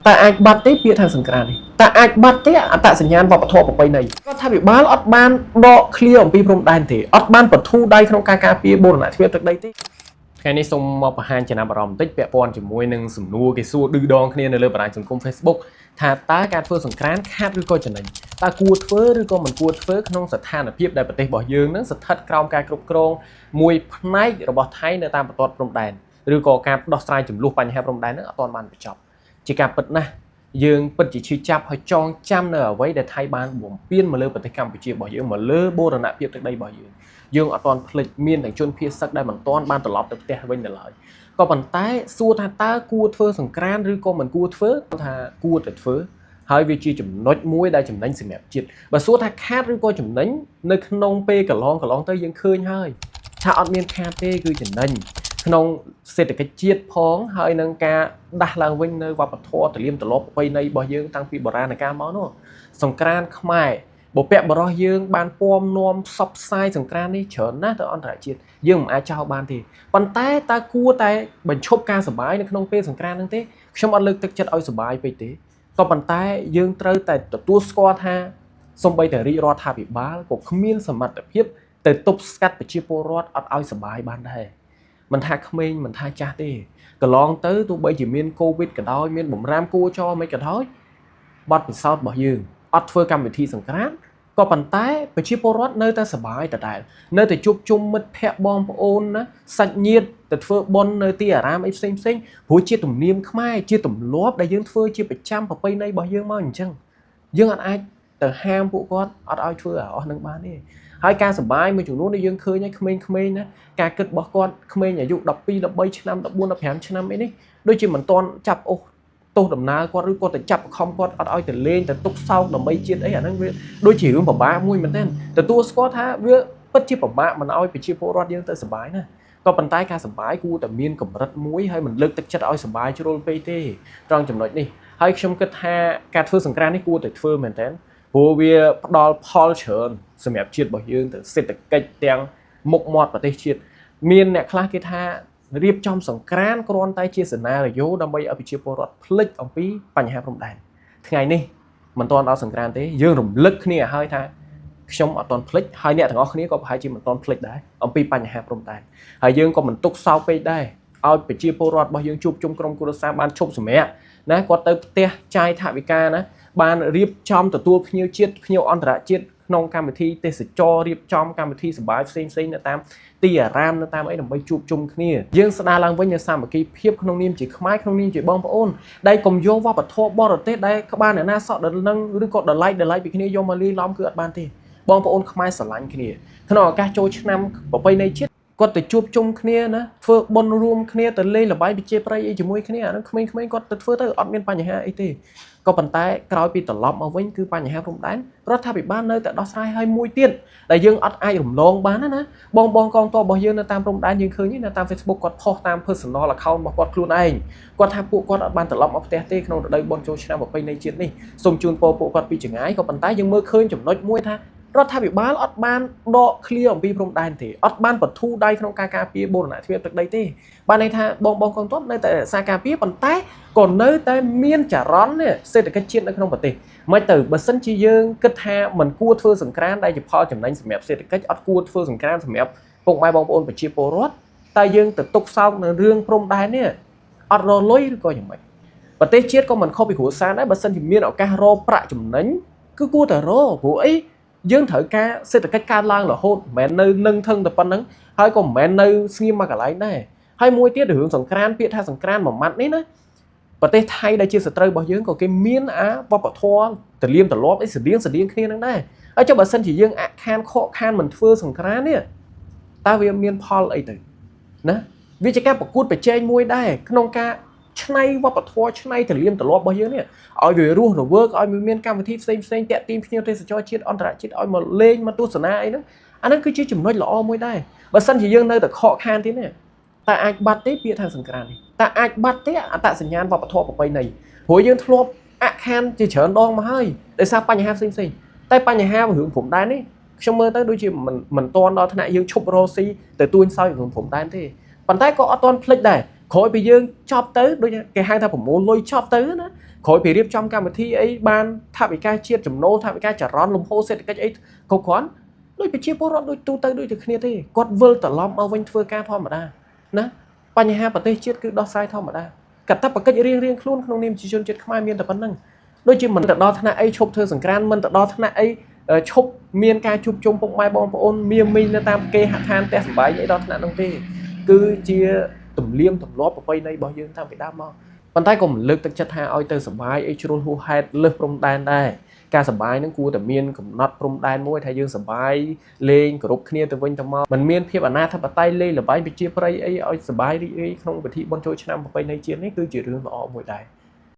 แต่អាចបាត់ទេពាក្យថាសង្គ្រាមនេះតែអាចបាត់ទេអត្តសញ្ញាណវប្បធម៌ប្រពៃណីរដ្ឋាភិបាលអត់បានដកឃ្លាអំពីព្រំដែនទេអត់បានបន្ធូរដៃក្នុងការការពារបូរណភាពទឹកដីទេថ្ងៃនេះសូមមកបង្ហាញចំណាប់អារម្មណ៍បន្តិចពាក់ព័ន្ធជាមួយនឹងសំណួរគេសួរឌឺដងគ្នានៅលើបណ្ដាញសង្គម Facebook ថាតើការធ្វើសង្គ្រាមខាតឬក៏ចំណេញតើគួរធ្វើឬក៏មិនគួរធ្វើក្នុងស្ថានភាពដែលប្រទេសរបស់យើងនឹងស្ថិតក្រោមការគ្រប់គ្រងមួយផ្នែករបស់ថៃនៅតាមបន្ទាត់ព្រំដែនឬក៏ការដោះស្រាយចំនួនបញ្ហាព្រំដែននឹងអត់ទាន់បានបញ្ចប់ជាការពិតណាស់យើងពិតជាឈឺចាប់ហើយចងចាំនៅអ្វីដែលថៃបានបំពេញមកលើប្រទេសកម្ពុជារបស់យើងមកលើបូរណភាពទឹកដីរបស់យើងអត់ទាន់ភ្លេចមានទាំងជនភៀសសឹកដែលមិនទាន់បានត្រឡប់ទៅផ្ទះវិញនៅឡើយក៏ប៉ុន្តែសួរថាតើគួរធ្វើសង្គ្រាមឬក៏មិនគួរធ្វើថាគួរតែធ្វើហើយវាជាចំណុចមួយដែលចំណេញសម្រាប់ជាតិបើសួរថាខាតឬក៏ចំណេញនៅក្នុងពេលកន្លងទៅយើងឃើញហើយថាអត់មានខាតទេគឺចំណេញក្នុងសេដ្ឋកិច្ចជាតិផងហើយនឹងការដាស់ឡើងវិញនៅវប្បធម៌ទលាមទម្លាប់ប្រពៃណីរបស់យើងតាំងពីបុរាណកាលមកនោះសង្គ្រាមខ្មែរបព្វបរោះយើងបានពំនាំផ្សព្វផ្សាយសង្គ្រាមនេះច្រើនណាស់ទៅអន្តរជាតិយើងមិនអាចចោលបានទេប៉ុន្តែតើគួរតែបញ្ឈប់ការសបាយនៅក្នុងពេលសង្គ្រាមហ្នឹងទេខ្ញុំអត់លើកទឹកចិត្តឲ្យសបាយពេកទេក៏ប៉ុន្តែយើងត្រូវតែទទួលស្គាល់ថាសូម្បីតែរាជរដ្ឋាភិបាលក៏គ្មានសមត្ថភាពទៅទប់ស្កាត់ប្រជាពលរដ្ឋអត់ឲ្យសបាយបានដែរមិនថាក្មេងមិនថាចាស់ទេកន្លងទៅទោះបីជាមានកូវីដក៏ដោយមានបំរាមគួរចោមិនក៏ដោយបទពិសោធន៍របស់យើងអត់ធ្វើកម្មវិធីសង្គ្រាមក៏ប៉ុន្តែប្រជាពលរដ្ឋនៅតែសប្បាយដដែលនៅតែជួបជុំមិត្តភ័ក្តិបងប្អូនណាសាច់ញាតិទៅធ្វើបុណ្យនៅទីអារាមអីផ្សេងព្រោះជាទំនៀមខ្មែរជាទម្លាប់ដែលយើងធ្វើជាប្រចាំប្រពៃណីរបស់យើងមកអញ្ចឹងយើងអាចទៅហាមពួកគាត់អត់ឲ្យធ្វើអស់នឹងបានទេហើយការសប្បាយមួយចំនួនដែលយើងឃើញឲ្យក្មេងៗណាការគិតរបស់គាត់ក្មេងអាយុ12 13ឆ្នាំ14 15ឆ្នាំអីនេះដូចជាមិនទាន់ចាប់អូសទោសដំណើរគាត់ឬគាត់ទៅចាប់បខំគាត់អត់ឲ្យទៅលេងទៅទុកសោកដើម្បីជាតិអីអាហ្នឹងវាដូចជារឿងពិបាកមួយមែនទែនទទួលស្គាល់ថាវាពិតជាពិបាកមិនឲ្យប្រជាពលរដ្ឋយើងទៅសប្បាយណាក៏ប៉ុន្តែការសប្បាយគួរតែមានកម្រិតមួយហើយមិនលើកទឹកចិត្តឲ្យសប្បាយជ្រុលពេកទេត្រង់ចំណុចនេះហើយខ្ញុំគិតថាការធ្វើសង្គ្រាមនេះគួរតែធ្វើមែនទែនព្រោះវាផ្ដល់ផលច្រើនសម្រាប់ជាតិរបស់យើងទៅសេដ្ឋកិច្ចទាំងមុខមាត់ប្រទេសជាតិមានអ្នកខ្លះគេថារៀបចំសង្គ្រាមគ្រាន់តែជាសេណារីយ៉ូដើម្បីឲ្យប្រជាពលរដ្ឋភ្លេចអំពីបញ្ហាព្រំដែនថ្ងៃនេះមិនទាន់ដល់សង្គ្រាមទេយើងរំលឹកគ្នាឲ្យថាខ្ញុំអត់ទាន់ភ្លេចហើយអ្នកទាំងអស់គ្នាក៏ប្រហែលជាមិនទាន់ភ្លេចដែរអំពីបញ្ហាព្រំដែនហើយយើងក៏មិនទុកសោកពេកដែរឲ្យប្រជាពលរដ្ឋរបស់យើងជួបជុំក្រុមគ្រួសារបានឈប់សម្រាកណាគាត់ទៅផ្ទះចាយថវិកាណាបានរៀបចំទទួលភ្ញៀវជាតិភ្ញៀវអន្តរជាតិក្នុងកម្មវិធីទេសចររៀបចំកម្មវិធីសប្បាយផ្សេងនៅតាមទីអារាមនៅតាមអីដើម្បីជួបជុំគ្នាយើងស្ដារឡើងវិញនៅសាមគ្គីភាពក្នុងនាមជាខ្មែរក្នុងនាមជាបងប្អូនដែលកុំយកវប្បធម៌បរទេសដែលក្បាលអ្នកណាសក់ដល់នឹងឬក៏ដライពីគ្នាយកមកលាយឡំគឺអត់បានទេបងប្អូនខ្មែរស្រឡាញ់គ្នាក្នុងឱកាសចូលឆ្នាំប្រពៃណីជាតិគាត់ទៅជួបជុំគ្នាណាធ្វើបុណ្យរួមគ្នាទៅលេងល្បែងប្រជាប្រិយអីជាមួយគ្នាអានឹងក្មេងៗគាត់ទៅធ្វើទៅអត់មានបញ្ហាអីទេក៏ប៉ុន្តែក្រោយពីត្រឡប់មកវិញគឺបញ្ហាព្រំដែនរដ្ឋាភិបាលនៅតែដោះស្រាយឲ្យមួយទៀតដែលយើងអត់អាចរំលងបានណាបងកងទ័ពរបស់យើងនៅតាមព្រំដែនយើងឃើញនៅតាម Facebook គាត់ផុសតាម personal account របស់គាត់ខ្លួនឯងគាត់ថាពួកគាត់អត់បានត្រឡប់មកផ្ទះទេក្នុងរដូវបុណ្យចូលឆ្នាំប្រពៃណីជាតិនេះសូមជូនពរពួកគាត់ពីចម្ងាយក៏ប៉ុន្តែយើងមើលឃើញចំណុចមួយថារដ្ឋាភិបាលអត់បានដកឃ្លាអំពីព្រំដែនទេអត់បានបន្ធូរដៃក្នុងការការពារបូរណភាពទឹកដីទេបានន័យថាបងកងទ័ពនៅតែរក្សាការពារប៉ុន្តែក៏នៅតែមានចរន្តសេដ្ឋកិច្ចជាតិនៅក្នុងប្រទេសមិនទៅបើសិនជាយើងគិតថាមិនគួរធ្វើសង្គ្រាមដែលជាផលចំណេញសម្រាប់សេដ្ឋកិច្ចអត់គួរធ្វើសង្គ្រាមសម្រាប់ពុកម៉ែបងប្អូនប្រជាពលរដ្ឋតែយើងទៅទុកសោកនៅរឿងព្រំដែននេះអត់រលុយឬក៏យ៉ាងម៉េចប្រទេសជាតិក៏មិនខុសពីគ្រួសារដែរបើសិនជាមានឱកាសរកប្រាក់ចំណេញគឺគួរតែរកព្រោះអីយើងត្រូវការសេដ្ឋកិច្ចកើនឡើងរហូតមិនមែននៅនឹងថឹងតែប៉ុណ្្នឹងហើយក៏មិនមែននៅស្ងៀមមកកន្លែងដែរហើយមួយទៀតរឿងសង្គ្រាមពាក្យថាសង្គ្រាមមួយម៉ាត់នេះណាប្រទេសថៃដែលជាសត្រូវរបស់យើងក៏គេមានវប្បធម៌ទលាមទម្លាប់អីស្តៀងគ្នានឹងដែរហើយចុះបើសិនជាយើងអខានខកខានមិនធ្វើសង្គ្រាមនេះតើវាមានផលអីទៅណាវាជាការប្រកួតប្រជែងមួយដែរក្នុងការឆ្នៃវប្បធម៌ឆ្នៃទលាមទម្លាប់របស់យើងនេះឲ្យវារស់រវើកឲ្យមានកម្មវិធីផ្សេងតាក់ទាញភ្ញៀវទេសចរជាតិអន្តរជាតិឲ្យមកលេងមកទស្សនាអីហ្នឹងអាហ្នឹងគឺជាចំណុចល្អមួយដែរបើសិនជាយើងនៅតែខកខានទៀតនេះតែអាចបាត់ទេពាក្យថាសង្គ្រាមនេះតែអាចបាត់ទេអត្តសញ្ញាណវប្បធម៌ប្រពៃណីព្រោះយើងធ្លាប់អខានជាច្រើនដងមកហើយដោយសារបញ្ហាផ្សេងតែបញ្ហារឿងព្រំដែននេះខ្ញុំមើលទៅដូចជាមិនទាន់ដល់ថ្នាក់យើងឈប់រស់ស៊ីទៅទួញសោយរឿងព្រំដែនទេប៉ុន្តែក៏អត់ទាន់ភ្លេចដែរ khỏi bị dương chọc tới đôi cái hai thằng muốn lôi chọc tới nữa khỏi bị riêng trong cả một thi ấy ban tháp bị cai chia chấm nô tháp bị cai trả rón lùm hô sẽ cách ấy câu khoán đôi bị chia bố rón đôi tu tới đôi từ kia thế quạt vơ tở lom ao vinh phơi ca thom mà đa nèปัญหาประเทศเชิดคือดอไซทอมมาได้กัดทับประเทศเรียงคลุ้นขนมนิ่มจีจนเจ็ดขมายเมียนแต่ปันนั่งโดยจีเหมือนแต่ดอธนาไอชบเธอสังการมันแต่ดอธนาไอชบเมียนการชุบจมปกไม้บอลปอนเมียมีในตามเกหักทานแต่สบายไอดอธนาตรงที่คือเจียตุ่มเลี้ยมตุ่มล้อไปในบ่อยืนทำไปด้ามมอปันท้ายก็เหมือนเลือกตั้งจัดหาเอาเตอสบายไอชรุนฮูไฮเลือกปรมแดนได้การสบายนั่งกูแต่เมียนกับน็อตปรมแดนมวยไทยยืนสบายเลงกรุบเคลียร์ตัววิ่งตัวมามันเมียนเพียบอันหน้าทับไตเล่หรือใบไปเจี๊ยบอะไรไอ้สบายดีไอ้ขนมไปที่บอลโจชนะไปในเจียนนี่คือจีเรื่องละออมวยได้